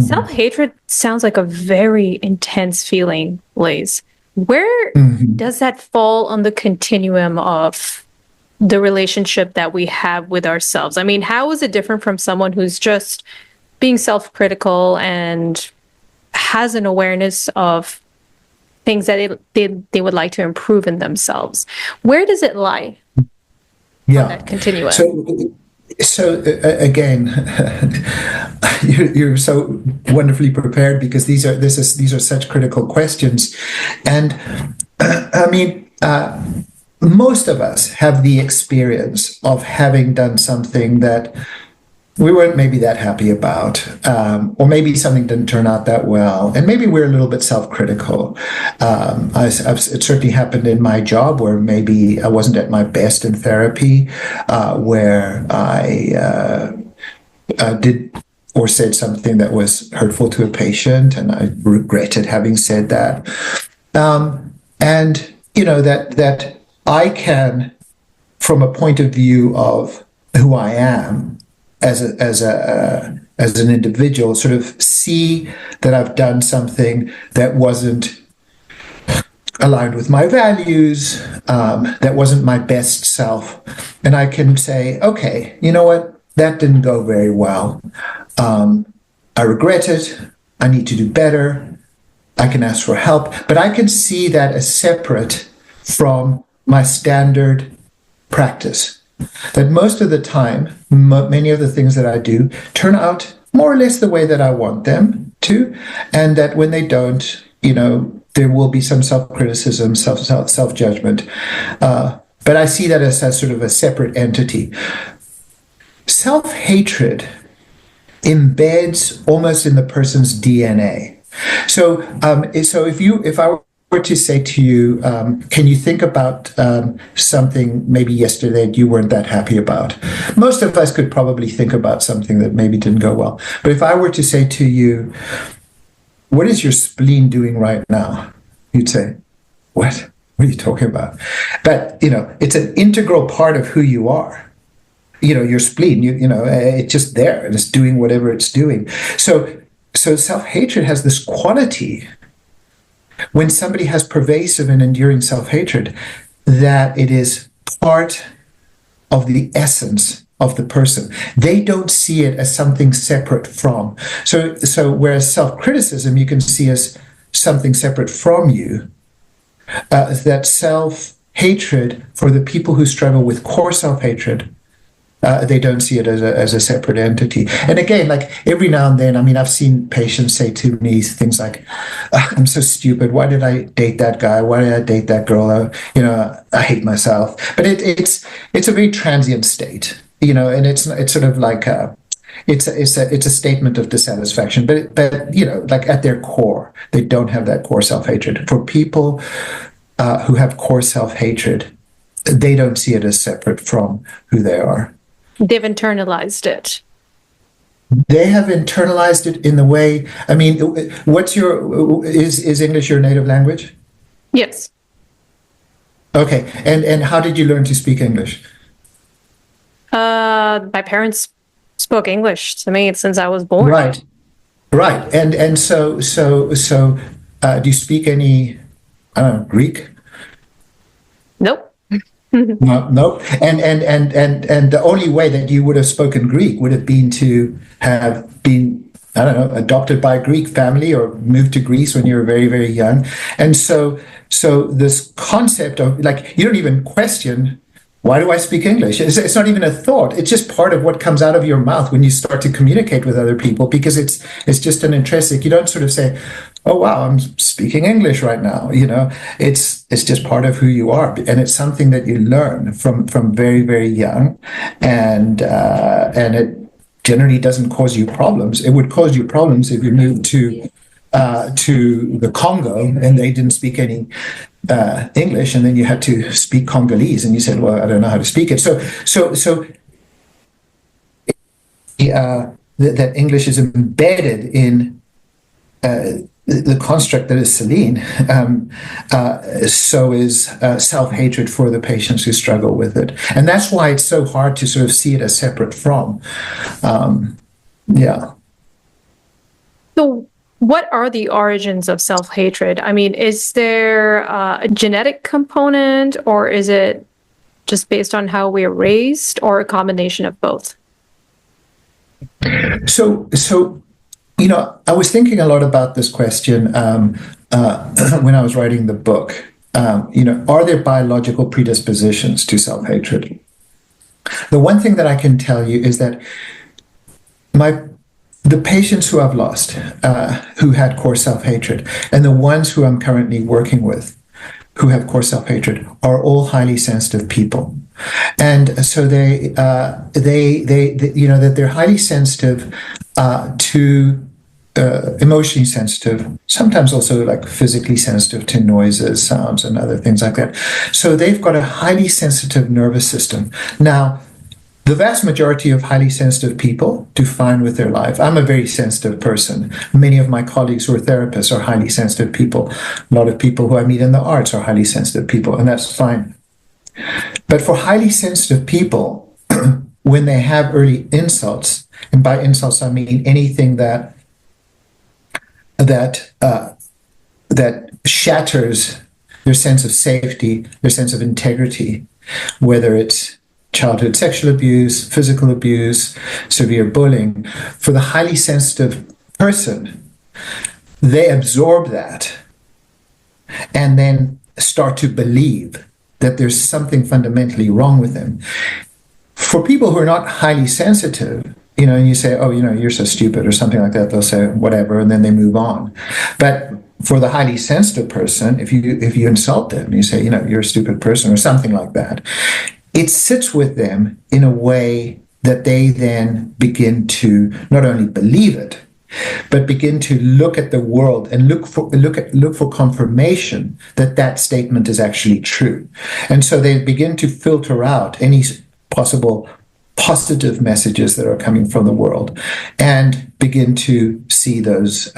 Self-hatred sounds like a very intense feeling, Blaise. Where Mhm. does that fall on the continuum of the relationship that we have with ourselves? I mean, how is it different from someone who's just being self-critical and has an awareness of things that they would like to improve in themselves? Where does it lie on Yeah. that continuum? So, again, you're so wonderfully prepared because these are such critical questions, and I mean, most of us have the experience of having done something that we weren't maybe that happy about, or maybe something didn't turn out that well, and maybe we're a little bit self-critical. It certainly happened in my job where maybe I wasn't at my best in therapy, where I did or said something that was hurtful to a patient, and I regretted having said that. And that I can, from a point of view of who I am as an individual, sort of see that I've done something that wasn't aligned with my values, that wasn't my best self, and I can say, okay, you know what, that didn't go very well. I regret it. I need to do better. I can ask for help, but I can see that as separate from my standard practice. That most of the time, many of the things that I do turn out more or less the way that I want them to, and that when they don't, there will be some self-criticism, self-judgment. But I see that as sort of a separate entity. Self-hatred embeds almost in the person's DNA. So if I were to say to you, can you think about something maybe yesterday that you weren't that happy about? Most of us could probably think about something that maybe didn't go well. But if I were to say to you, what is your spleen doing right now? You'd say, what? What are you talking about? But, it's an integral part of who you are. Your spleen, it's just there and it's doing whatever it's doing. So self-hatred has this quality when somebody has pervasive and enduring self-hatred, that it is part of the essence of the person. They don't see it as something separate from. So whereas self-criticism you can see as something separate from you, that self-hatred, for the people who struggle with core self-hatred, they don't see it as a separate entity. And again, like every now and then, I mean, I've seen patients say to me things like, I'm so stupid. Why did I date that guy? Why did I date that girl? I hate myself. But it's a very transient state, and it's sort of like it's a statement of dissatisfaction. But like at their core, they don't have that core self-hatred. For people who have core self-hatred, they don't see it as separate from who they are. They've internalized it. They have internalized it in the way. I mean, is English your native language? Yes. Okay, and how did you learn to speak English? My parents spoke English to me since I was born. Right, right, and so do you speak any, I don't know, Greek? Nope. No, no. And the only way that you would have spoken Greek would have been to have been, I don't know, adopted by a Greek family or moved to Greece when you were very, very young. And so this concept of, like, you don't even question, why do I speak English? It's not even a thought. It's just part of what comes out of your mouth when you start to communicate with other people, because it's just an intrinsic. You don't sort of say, oh wow, I'm speaking English right now. It's just part of who you are, and it's something that you learn from very, very young, and it generally doesn't cause you problems. It would cause you problems if you moved to the Congo and they didn't speak any English, and then you had to speak Congolese, and you said, well, I don't know how to speak it. So that English is embedded in the construct that is Seline. So is self-hatred for the patients who struggle with it. And that's why it's so hard to sort of see it as separate from. Yeah. So, what are the origins of self-hatred? I mean, is there a genetic component, or is it just based on how we're raised, or a combination of both? So, I was thinking a lot about this question when I was writing the book. Are there biological predispositions to self-hatred? The one thing that I can tell you is that the patients who I've lost, who had core self-hatred, and the ones who I'm currently working with, who have core self-hatred, are all highly sensitive people, and so that they're highly sensitive to emotionally sensitive, sometimes also like physically sensitive to noises, sounds, and other things like that. So they've got a highly sensitive nervous system. Now, the vast majority of highly sensitive people do fine with their life. I'm a very sensitive person. Many of my colleagues who are therapists are highly sensitive people. A lot of people who I meet in the arts are highly sensitive people, and that's fine. But for highly sensitive people, when they have early insults, and by insults I mean anything that shatters their sense of safety, their sense of integrity, whether it's childhood sexual abuse, physical abuse, severe bullying. For the highly sensitive person, they absorb that and then start to believe that there's something fundamentally wrong with them. For people who are not highly sensitive, and you say, oh, you're so stupid or something like that, they'll say whatever, and then they move on. But for the highly sensitive person, if you insult them, you say, you're a stupid person or something like that, it sits with them in a way that they then begin to not only believe it, but begin to look at the world and look for confirmation that that statement is actually true. And so they begin to filter out any possible positive messages that are coming from the world and begin to see those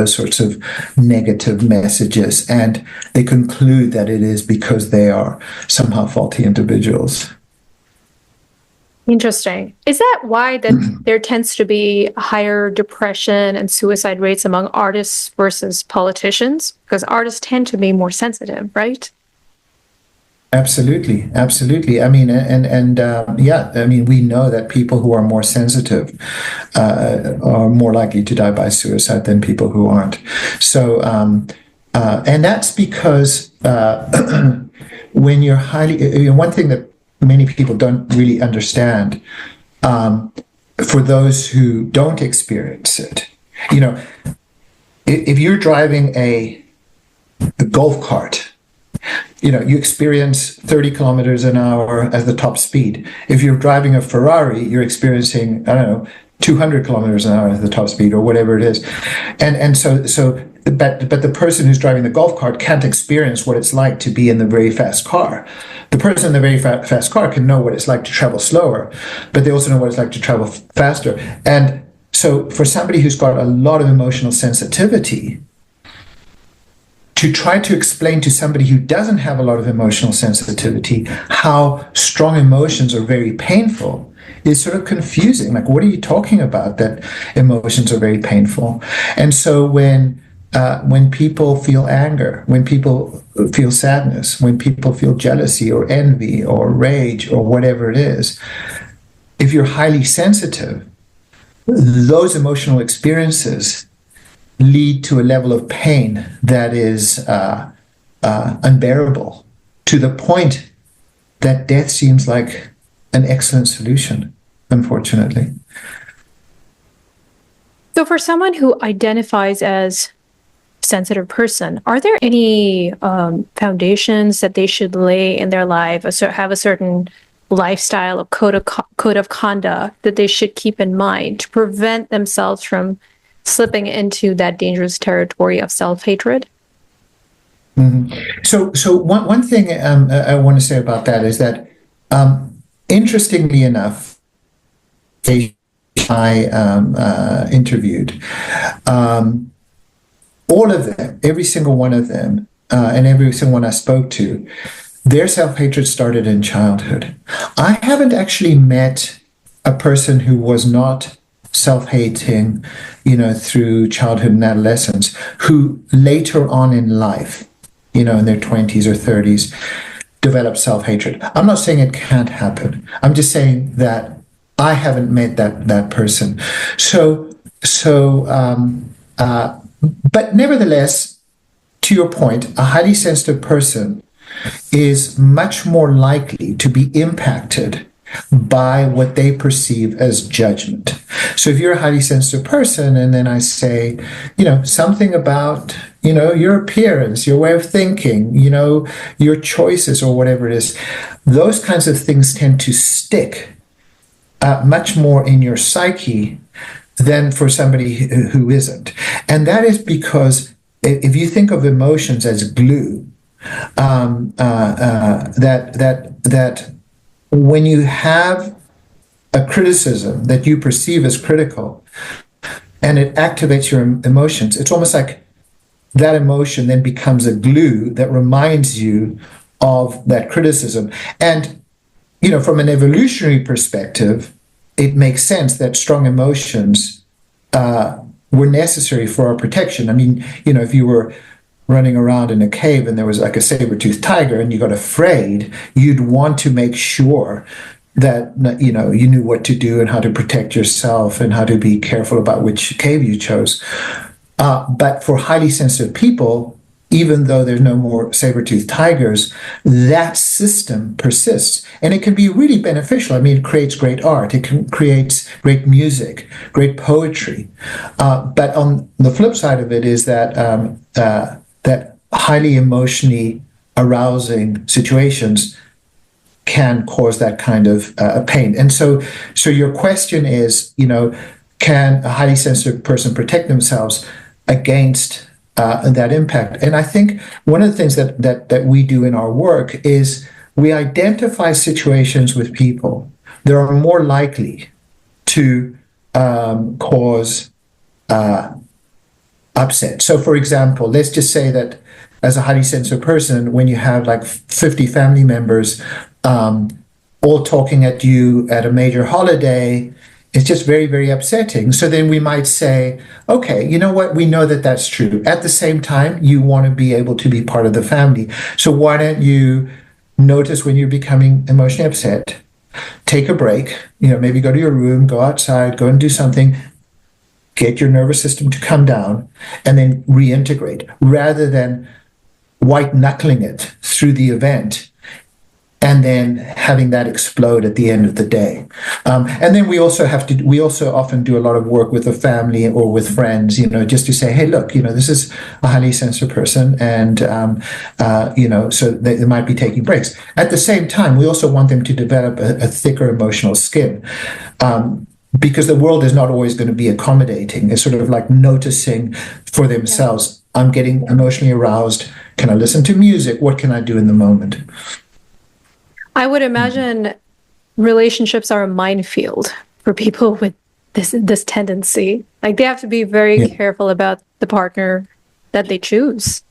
sorts of negative messages, and they conclude that it is because they are somehow faulty individuals. Interesting. Is that why there tends to be higher depression and suicide rates among artists versus politicians? Because artists tend to be more sensitive, right? Absolutely. I mean, we know that people who are more sensitive are more likely to die by suicide than people who aren't. So, and that's because when you're highly, one thing that many people don't really understand, for those who don't experience it, if you're driving a golf cart, you experience 30 kilometers an hour as the top speed. If you're driving a Ferrari, you're experiencing, 200 kilometers an hour as the top speed, or whatever it is. But the person who's driving the golf cart can't experience what it's like to be in the very fast car. The person in the very fast car can know what it's like to travel slower, but they also know what it's like to travel faster. And so for somebody who's got a lot of emotional sensitivity, to try to explain to somebody who doesn't have a lot of emotional sensitivity how strong emotions are very painful is sort of confusing. Like, what are you talking about that emotions are very painful? And so when people feel anger, when people feel sadness, when people feel jealousy or envy or rage or whatever it is, if you're highly sensitive, those emotional experiences lead to a level of pain that is unbearable, to the point that death seems like an excellent solution, unfortunately. So for someone who identifies as a sensitive person, are there any foundations that they should lay in their life, or have a certain lifestyle, a code of conduct that they should keep in mind to prevent themselves from slipping into that dangerous territory of self-hatred? Mm-hmm. So one thing I want to say about that is that, interestingly enough, I interviewed, all of them, every single one of them, and every single one I spoke to, their self-hatred started in childhood. I haven't actually met a person who was not self-hating, through childhood and adolescence, who later on in life, in their 20s or 30s, develop self-hatred. I'm not saying it can't happen. I'm just saying that I haven't met that person. But nevertheless, to your point, a highly sensitive person is much more likely to be impacted by what they perceive as judgment. So if you're a highly sensitive person, and then I say, something about, your appearance, your way of thinking, your choices or whatever it is, those kinds of things tend to stick much more in your psyche than for somebody who isn't. And that is because if you think of emotions as glue, that when you have a criticism that you perceive as critical and it activates your emotions, it's almost like that emotion then becomes a glue that reminds you of that criticism. And, from an evolutionary perspective, it makes sense that strong emotions were necessary for our protection. I mean, if you were running around in a cave and there was like a saber-toothed tiger and you got afraid, you'd want to make sure that you knew what to do and how to protect yourself and how to be careful about which cave you chose. But for highly sensitive people, even though there's no more saber-toothed tigers, that system persists. And it can be really beneficial. I mean, it creates great art. It creates great music, great poetry. But on the flip side of it is that that highly emotionally arousing situations can cause that kind of pain. And so your question is, can a highly sensitive person protect themselves against that impact? And I think one of the things that we do in our work is we identify situations with people that are more likely to cause upset. So, for example, let's just say that as a highly sensitive person, when you have like 50 family members all talking at you at a major holiday, it's just very, very upsetting. So then we might say, okay, you know what? We know that that's true. At the same time, you want to be able to be part of the family. So why don't you notice when you're becoming emotionally upset, take a break, maybe go to your room, go outside, go and do something, get your nervous system to come down, and then reintegrate, rather than white knuckling it through the event and then having that explode at the end of the day. And then we also often do a lot of work with the family or with friends, just to say, hey, look, this is a highly sensitive person, and so they might be taking breaks. At the same time, we also want them to develop a thicker emotional skin. Because the world is not always going to be accommodating. It's sort of like noticing for themselves, I'm getting emotionally aroused. Can I listen to music? What can I do in the moment? I would imagine relationships are a minefield for people with this tendency. Like, they have to be very careful about the partner that they choose.